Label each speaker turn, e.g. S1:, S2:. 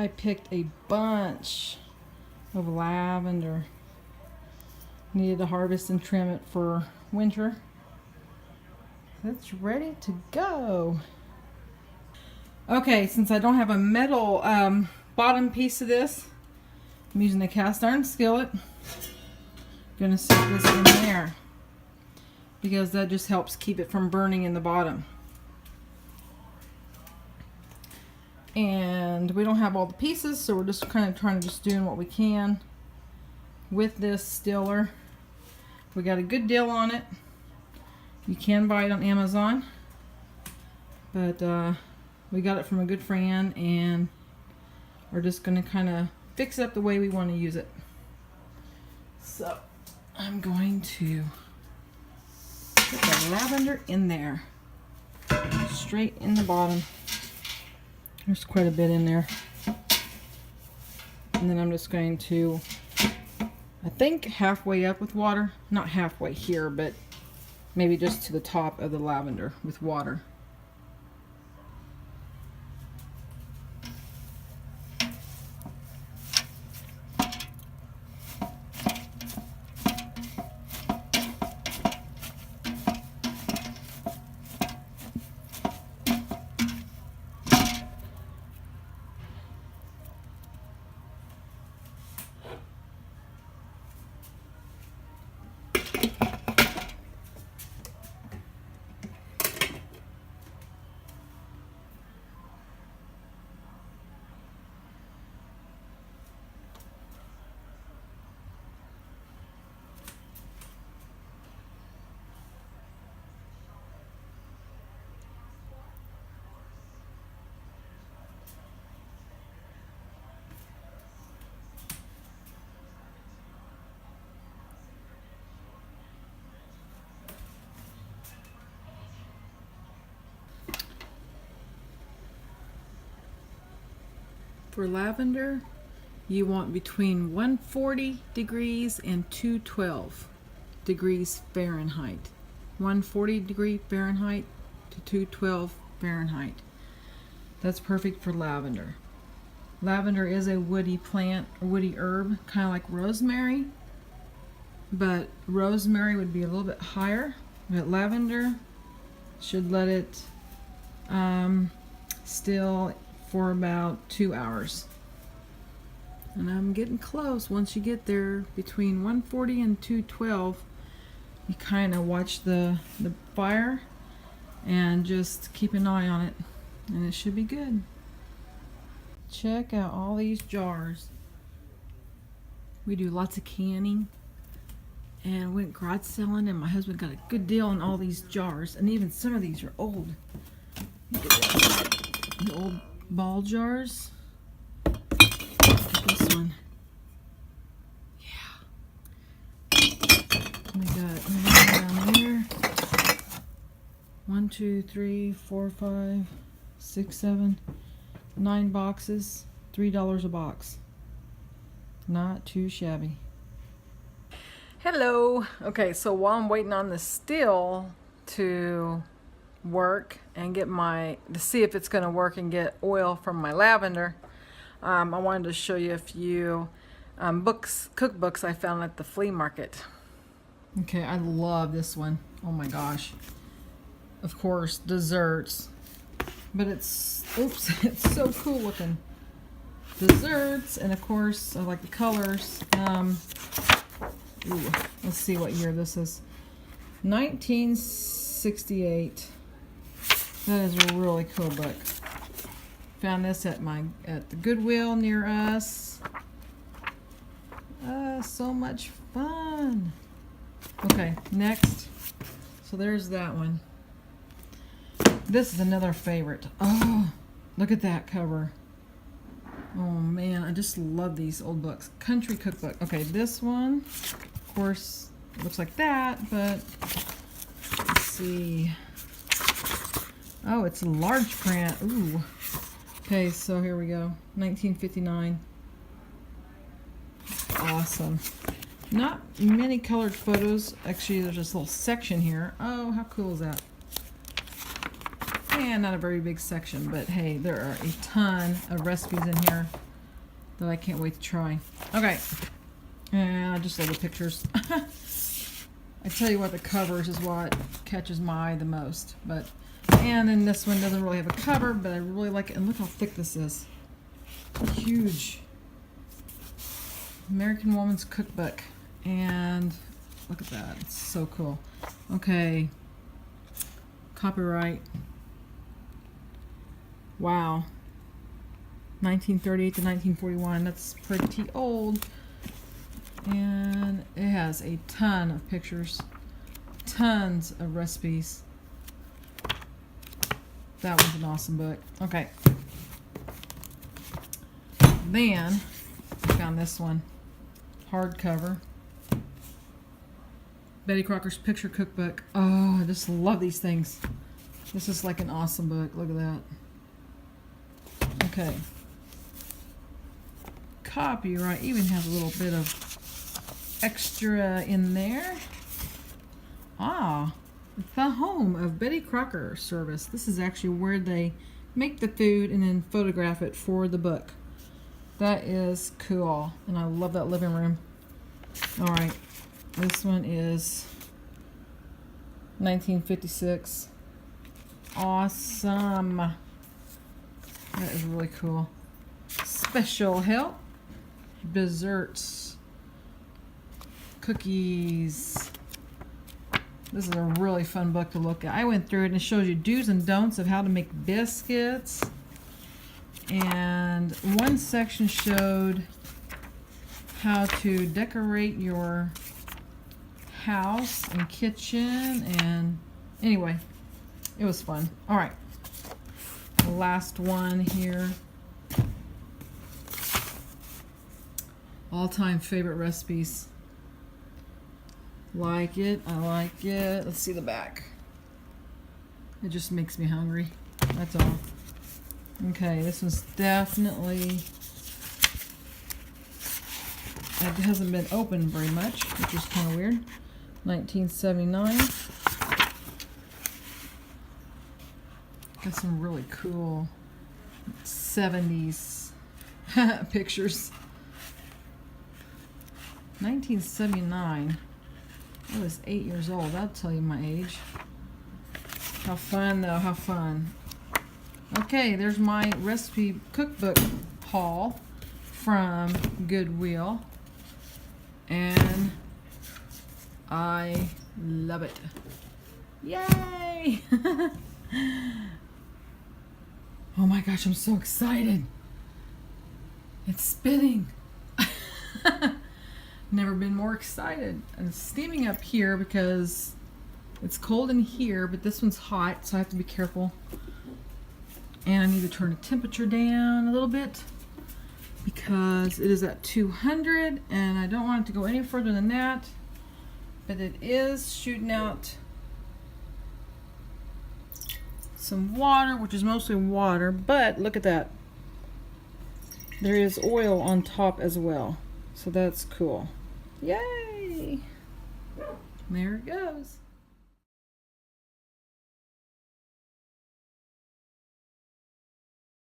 S1: I picked a bunch of lavender. Needed to harvest and trim it for winter. It's ready to go. Okay, since I don't have a metal bottom piece of this, I'm using a cast iron skillet. I'm gonna stick this in there because that just helps keep it from burning in the bottom. And we don't have all the pieces, so we're just kind of trying to just doing what we can with this distiller. We got a good deal on it. You can buy it on Amazon, but we got it from a good friend, and we're just going to kind of fix it up the way we want to use it. So I'm going to put the lavender in there, straight in the bottom. There's quite a bit in there. And then I'm just going to, I think, halfway up with water. Not halfway here, but maybe just to the top of the lavender with water. For lavender, you want between 140 degrees and 212 degrees Fahrenheit. 140 degree Fahrenheit to 212 Fahrenheit. That's perfect for lavender. Lavender is a woody plant, a woody herb, kind of like rosemary, but rosemary would be a little bit higher, but lavender should let it still for about 2 hours. And I'm getting close. Once you get there between 140 and 212, you kind of watch the fire and just keep an eye on it, and it should be good. Check out all these jars. We do lots of canning and went garage selling, and my husband got a good deal on all these jars, and even some of these are old. Look at that. The old ball jars. Look at this one. Yeah. We got down there. 1, 2, 3, 4, 5, 6, 7, 9 boxes. $3 a box. Not too shabby. Hello. Okay, so while I'm waiting on the still to work and get to see if it's going to work and get oil from my lavender, I wanted to show you a few cookbooks I found at the flea market. Okay, I love this one. Oh my gosh. Of course, desserts, but it's it's so cool looking. Desserts, and of course I like the colors. Ooh, let's see what year this is. 1968. That is a really cool book. Found this at the Goodwill near us. So much fun. Okay, next. So there's that one. This is another favorite. Oh, look at that cover. Oh man, I just love these old books. Country cookbook. Okay, this one, of course, looks like that, but let's see. Oh, it's a large print. Ooh. Okay, so here we go. 1959. Awesome. Not many colored photos. Actually, there's this little section here. Oh, how cool is that? And not a very big section, but hey, there are a ton of recipes in here. that I can't wait to try. Okay, and I just love the pictures. I tell you what, the covers is what catches my eye the most. And then this one doesn't really have a cover, but I really like it. And look how thick this is. Huge. American Woman's Cookbook. And look at that. It's so cool. Okay. Copyright. Wow. 1938 to 1941. That's pretty old. And it has a ton of pictures. Tons of recipes. That was an awesome book. Okay. Then I found this one. Hardcover. Betty Crocker's Picture Cookbook. Oh, I just love these things. This is like an awesome book. Look at that. Okay. Copyright even has a little bit of extra in there. Ah, the home of Betty Crocker service. This is actually where they make the food and then photograph it for the book. That is cool, and I love that living room. All right, this one is 1956. Awesome. That is really cool. Special help. Desserts. Cookies. This is a really fun book to look at. I went through it and it shows you do's and don'ts of how to make biscuits. And one section showed how to decorate your house and kitchen. And anyway, it was fun. All right. The last one here. All-time favorite recipes. Like it. I like it. Let's see the back. It just makes me hungry. That's all. Okay, this one's definitely... It hasn't been opened very much, which is kind of weird. 1979. Got some really cool 70s pictures. 1979. I was 8 years old. That'll tell you my age. How fun, though. How fun. Okay, there's my recipe cookbook haul from Goodwill. And I love it. Yay! Oh my gosh, I'm so excited. It's spinning. Never been more excited. And it's steaming up here because it's cold in here, but this one's hot, so I have to be careful. And I need to turn the temperature down a little bit because it is at 200 and I don't want it to go any further than that. But it is shooting out some water, which is mostly water, but look at that. There is oil on top as well. So that's cool. Yay! There it goes.